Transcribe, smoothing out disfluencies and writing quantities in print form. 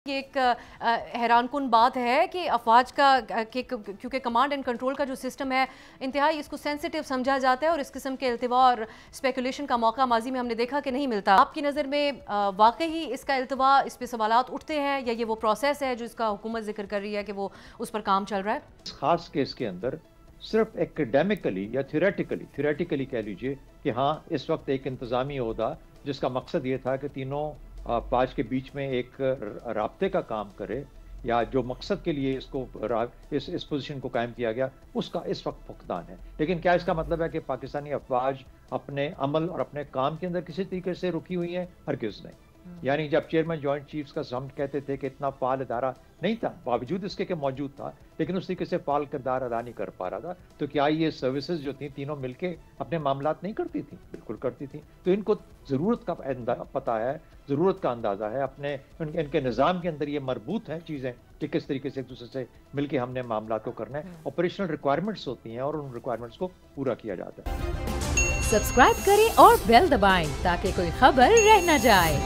یہ ایک حیران کن بات ہے کہ افواج کا کیونکہ کمانڈ اینڈ کنٹرول کا جو سسٹم ہے انتہائی اس کو سینسیٹیو سمجھا جاتا ہے اور اس قسم کے التوا اور اسپیکولیشن کا موقع ماضی میں ہم نے دیکھا کہ نہیں ملتا. آپ کی نظر میں واقعی اس کا التوا اس پہ سوالات اٹھتے ہیں یا یہ وہ پروسیس ہے جو اس کا حکومت ذکر کر رہی ہے کہ وہ اس پر کام چل رہا ہے؟ اس خاص کیس کے اندر صرف ایکڈیمکلی یا تھیوریٹیکلی کہہ لیجئے کہ ہاں اس وقت ایک انتظامی عہدہ جس کا مقصد یہ تھا کہ تینوں افواج کے بیچ میں ایک رابطے کا کام کرے یا جو مقصد کے لیے اس پوزیشن کو قائم کیا گیا اس کا اس وقت فقدان ہے. لیکن کیا اس کا مطلب ہے کہ پاکستانی افواج اپنے عمل اور اپنے کام کے اندر کسی طریقے سے رکی ہوئی ہیں؟ ہرگز نہیں. یعنی جب چیئرمین جوائنٹ چیفز کا ہم کہتے تھے کہ اتنا فعال ادارہ نہیں تھا، باوجود اس کے کہ موجود تھا لیکن اس طریقے سے فعال کردار ادا نہیں کر پا رہا تھا، تو کیا یہ سروسز جو تھیں تینوں مل کے اپنے معاملات نہیں کرتی تھیں؟ بالکل کرتی تھیں. تو ان کو ضرورت کا پتہ ہے، ضرورت کا اندازہ ہے، اپنے ان کے نظام کے اندر یہ مربوط ہیں چیزیں کہ کس طریقے سے ایک دوسرے سے مل کے ہم نے معاملات کو کرنا ہے. آپریشنل ریکوائرمنٹس ہوتی ہیں اور ان ریکوائرمنٹس کو پورا کیا جاتا ہے. سبسکرائب کریں اور بیل دبائیں تاکہ کوئی خبر رہ نہ جائے.